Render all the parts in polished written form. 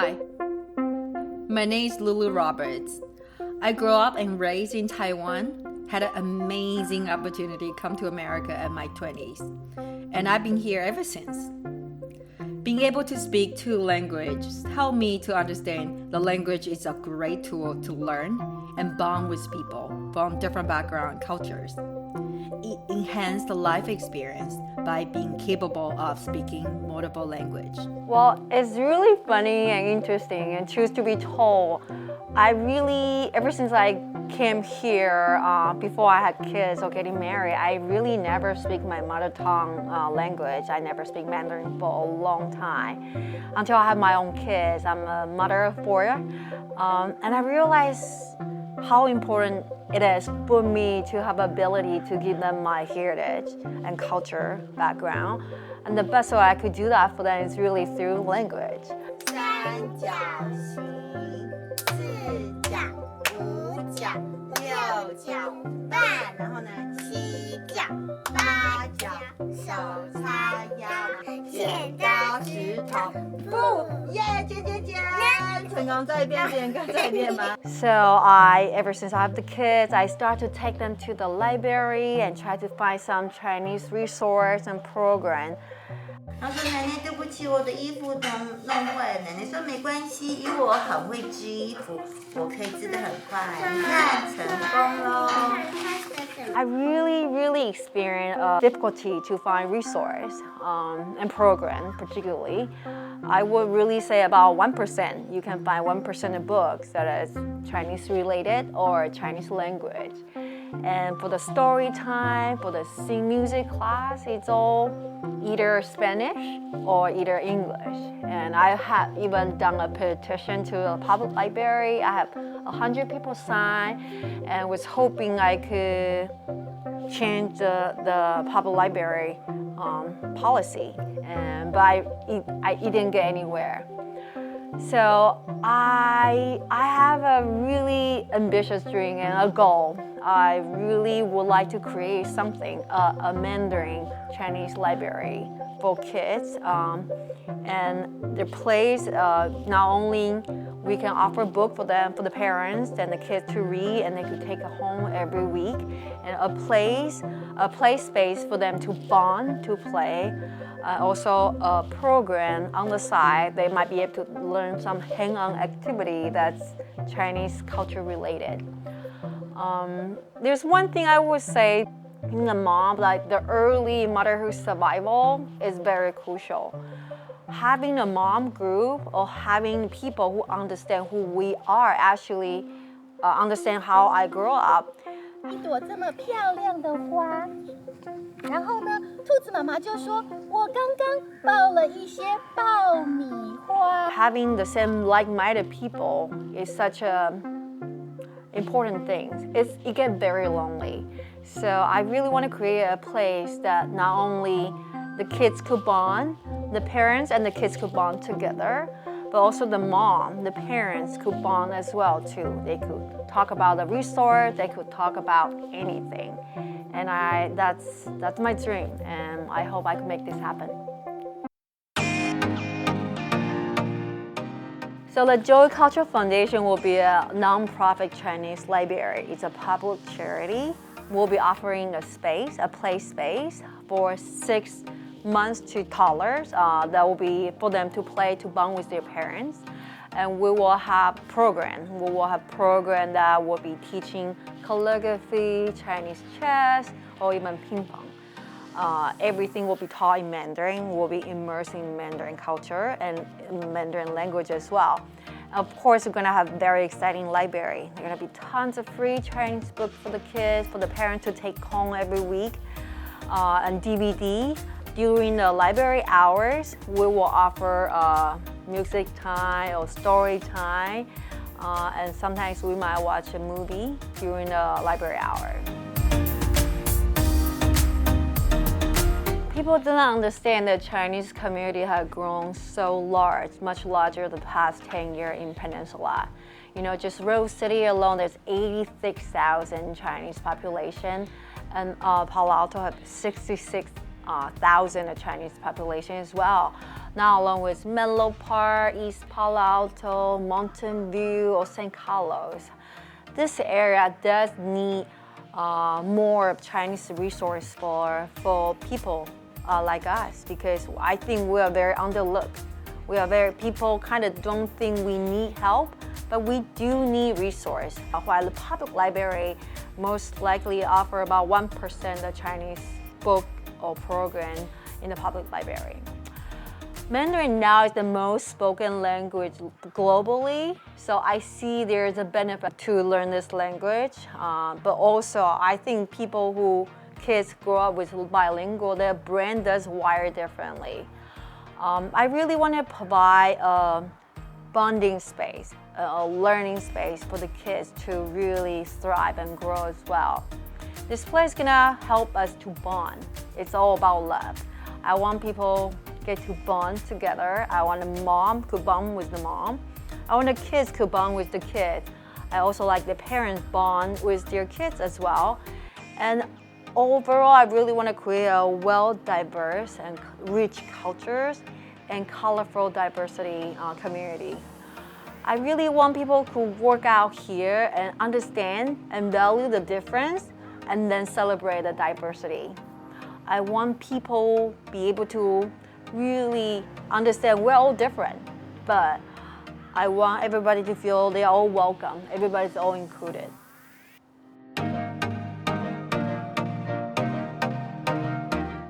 Hi, my name is Lulu Roberts. I grew up and raised in Taiwan, had an amazing opportunity to come to America at my 20s, and I've been here ever since. Being able to speak two languages helped me to understand the language is a great tool to learn and bond with people from different backgrounds and cultures. It enhanced the life experience by being capable of speaking multiple languages. Well, it's really funny and interesting, and truth to be told, ever since I came here, before I had kids or getting married, I really never speak my mother tongue language. I never speak Mandarin for a long time until I have my own kids. I'm a mother of four, and I realized how important it is for me to have ability to give them my heritage and culture background. And the best way I could do that for them is really through language. 三角形，四角，五角，六角半，然后呢，七角，八角，手叉腰，剪刀石头布，耶，剪剪剪，成功再一遍，再一遍吗？ So ever since I have the kids, I start to take them to the library and try to find some Chinese resource and program. 他说：“奶奶，对不起，我的衣服弄坏了。”奶奶说：“没关系，因为我很会织衣服，我可以织得很快。”你看，成功喽！ I really experienced difficulty to find resource and program particularly. I would really say about 1%. You can find 1% of books that is Chinese related or Chinese language. And for the story time, for the sing music class, it's all either Spanish or either English. And I have even done a petition to a public library. I have 100 people sign and was hoping I could change the public library policy. But it didn't get anywhere. So I have a really ambitious dream and a goal. I really would like to create something, a Mandarin Chinese library for kids. And the place, not only we can offer a book for them, for the parents and the kids to read, and they could take it home every week, and a play space for them to bond, to play. Also a program on the side, they might be able to learn some hang-on activity that's Chinese culture related. There's one thing I would say, being a mom, like the early motherhood survival is very crucial. Having a mom group or having people who understand who we are actually understand how I grew up. 一朵这么漂亮的花，然后呢，兔子妈妈就说：“我刚刚抱了一些爆米花。” Having the same like-minded people is such a important thing. It gets very lonely. So I really want to create a place that not only the kids could bond, the parents and the kids could bond together, but also the mom, the parents could bond as well too. They could talk about the resource, they could talk about anything. And that's my dream, and I hope I can make this happen. So the Joy Cultural Foundation will be a non-profit Chinese library. It's a public charity. We'll be offering a play space for 6 months to toddlers. That will be for them to play, to bond with their parents. And we will have program. We will have program that will be teaching calligraphy, Chinese chess, or even ping pong. Everything will be taught in Mandarin. We'll be immersing in Mandarin culture and Mandarin language as well. Of course, we're going to have very exciting library. There are going to be tons of free Chinese books for the kids, for the parents to take home every week, and DVD. During the library hours, we will offer music time or story time, and sometimes we might watch a movie during the library hour. People do not understand that Chinese community has grown so large, much larger the past 10 years in Peninsula. You know, just Rose City alone, there's 86,000 Chinese population, and Palo Alto has 66 thousand of Chinese population as well. Now along with Menlo Park, East Palo Alto, Mountain View, or St. Carlos. This area does need more Chinese resource for people like us, because I think we are very underlooked. People kind of don't think we need help, but we do need resource. While the public library most likely offer about 1% of Chinese book or program in the public library. Mandarin now is the most spoken language globally, so I see there's a benefit to learn this language. But also, I think kids grow up with bilingual, their brain does wire differently. I really want to provide a bonding space, a learning space for the kids to really thrive and grow as well. This place is gonna help us to bond. It's all about love. I want people get to bond together. I want the mom to bond with the mom. I want the kids to bond with the kids. I also like the parents bond with their kids as well. And overall, I really want to create a well-diverse and rich cultures and colorful diversity community. I really want people to work out here and understand and value the difference and then celebrate the diversity. I want people to be able to really understand we're all different, but I want everybody to feel they're all welcome, everybody's all included.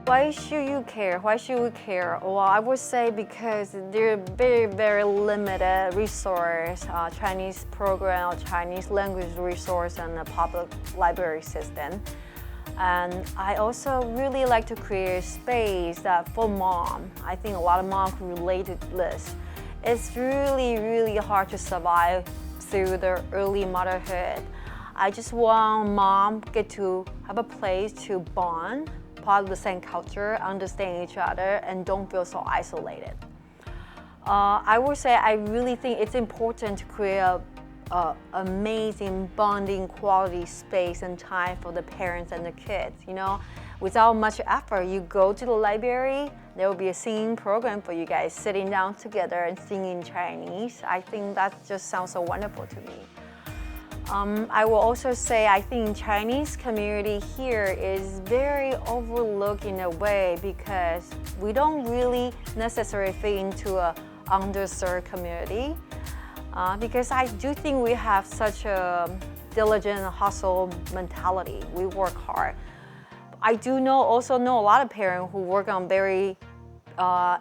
Why should you care? Why should we care? Well, I would say because there are very, very limited resource, Chinese program or Chinese language resource in the public library system. And I also really like to create a space that for mom. I think a lot of moms can relate to this. It's really, really hard to survive through their early motherhood. I just want mom get to have a place to bond, part of the same culture, understand each other, and don't feel so isolated. I would say I really think it's important to create a amazing bonding quality space and time for the parents and the kids. You know, without much effort, you go to the library, there will be a singing program for you guys sitting down together and singing Chinese. I think that just sounds so wonderful to me. I will also say I think Chinese community here is very overlooked in a way because we don't really necessarily fit into a underserved community. Because I do think we have such a diligent hustle mentality. We work hard. I do also know a lot of parents who work on very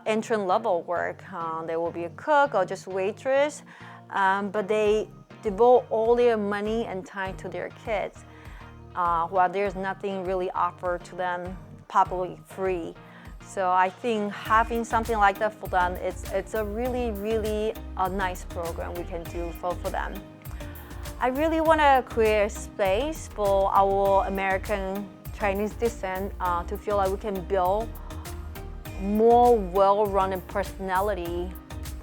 entry-level work. They will be a cook or just waitress, but they devote all their money and time to their kids, while there's nothing really offered to them publicly free. So I think having something like that for them, it's a really, really nice program we can do for them. I really want to create a space for our American Chinese descent to feel like we can build more well-rounded personality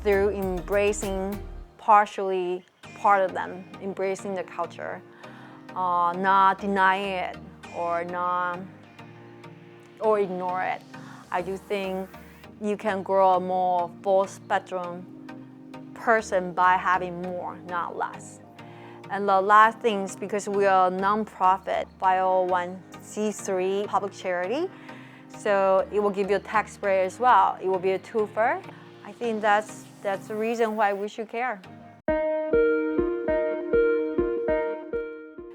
through embracing partially part of them, embracing the culture, not denying it or ignore it. I do think you can grow a more full spectrum person by having more, not less. And the last thing is because we are a nonprofit 501c3 public charity, so it will give you a tax break as well. It will be a twofer. I think that's the reason why we should care.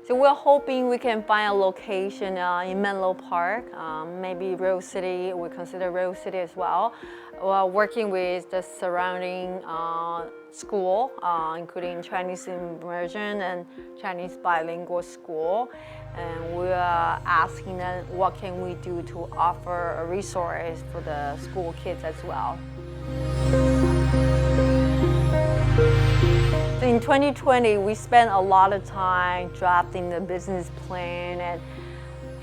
So we're hoping we can find a location in Menlo Park, maybe Rose City. We consider Rose City as well. We're working with the surrounding school, including Chinese immersion and Chinese bilingual school. And we are asking them what can we do to offer a resource for the school kids as well. So in 2020, we spent a lot of time drafting the business plan and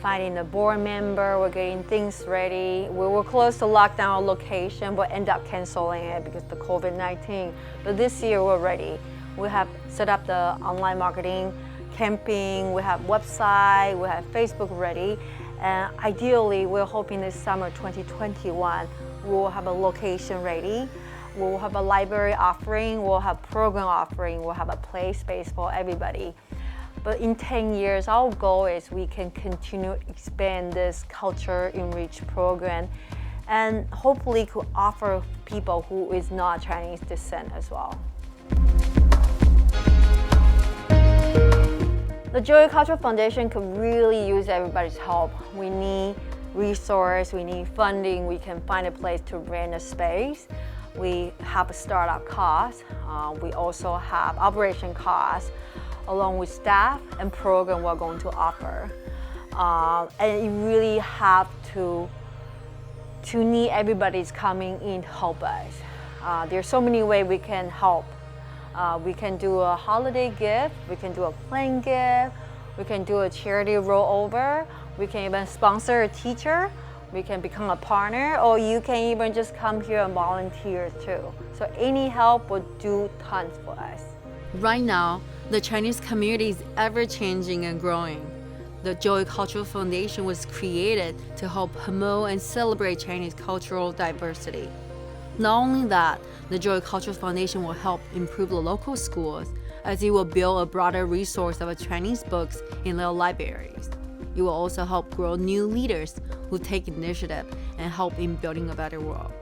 finding the board member, we're getting things ready. We were close to lock down our location, but ended up canceling it because of the COVID-19. But this year we're ready. We have set up the online marketing campaign, we have website, we have Facebook ready. And ideally, we're hoping this summer 2021, we'll have a location ready. We'll have a library offering, we'll have program offering, we'll have a play space for everybody. But in 10 years, our goal is we can continue to expand this culture enriched program and hopefully could offer people who is not Chinese descent as well. The Joy Cultural Foundation could really use everybody's help. We need resource, we need funding, we can find a place to rent a space. We have a startup cost. We also have operation costs, along with staff and program we're going to offer. And you really have to need everybody's coming in to help us. There's so many ways we can help. We can do a holiday gift, we can do a plane gift, we can do a charity rollover, we can even sponsor a teacher, we can become a partner, or you can even just come here and volunteer too. So any help would do tons for us. Right now, the Chinese community is ever-changing and growing. The Joy Cultural Foundation was created to help promote and celebrate Chinese cultural diversity. Not only that, the Joy Cultural Foundation will help improve the local schools as it will build a broader resource of Chinese books in their libraries. It will also help grow new leaders who take initiative and help in building a better world.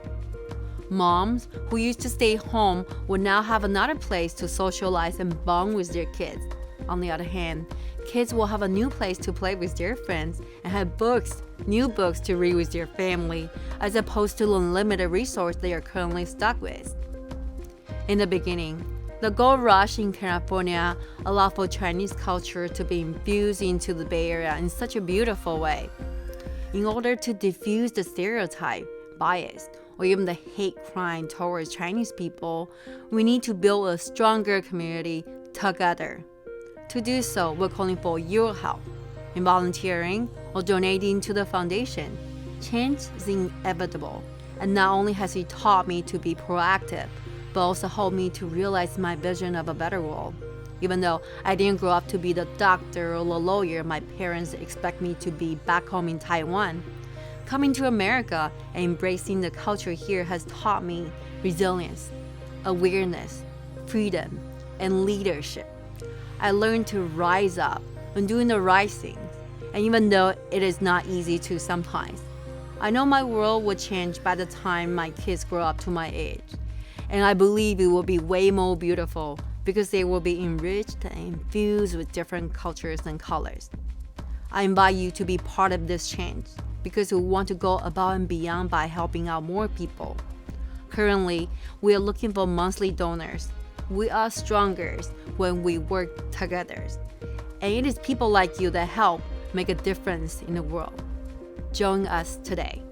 Moms who used to stay home will now have another place to socialize and bond with their kids. On the other hand, kids will have a new place to play with their friends and have new books to read with their family, as opposed to the limited resource they are currently stuck with. In the beginning, the gold rush in California allowed for Chinese culture to be infused into the Bay Area in such a beautiful way. In order to diffuse the stereotype, bias, or even the hate crime towards Chinese people, we need to build a stronger community together. To do so, we're calling for your help in volunteering or donating to the foundation. Change is inevitable, and not only has it taught me to be proactive, but also helped me to realize my vision of a better world. Even though I didn't grow up to be the doctor or the lawyer my parents expect me to be back home in Taiwan, coming to America and embracing the culture here has taught me resilience, awareness, freedom, and leadership. I learned to rise up and doing the right things, and even though it is not easy to sometimes, I know my world will change by the time my kids grow up to my age. And I believe it will be way more beautiful because they will be enriched and infused with different cultures and colors. I invite you to be part of this change because we want to go above and beyond by helping out more people. Currently, we are looking for monthly donors. We are stronger when we work together. And it is people like you that help make a difference in the world. Join us today.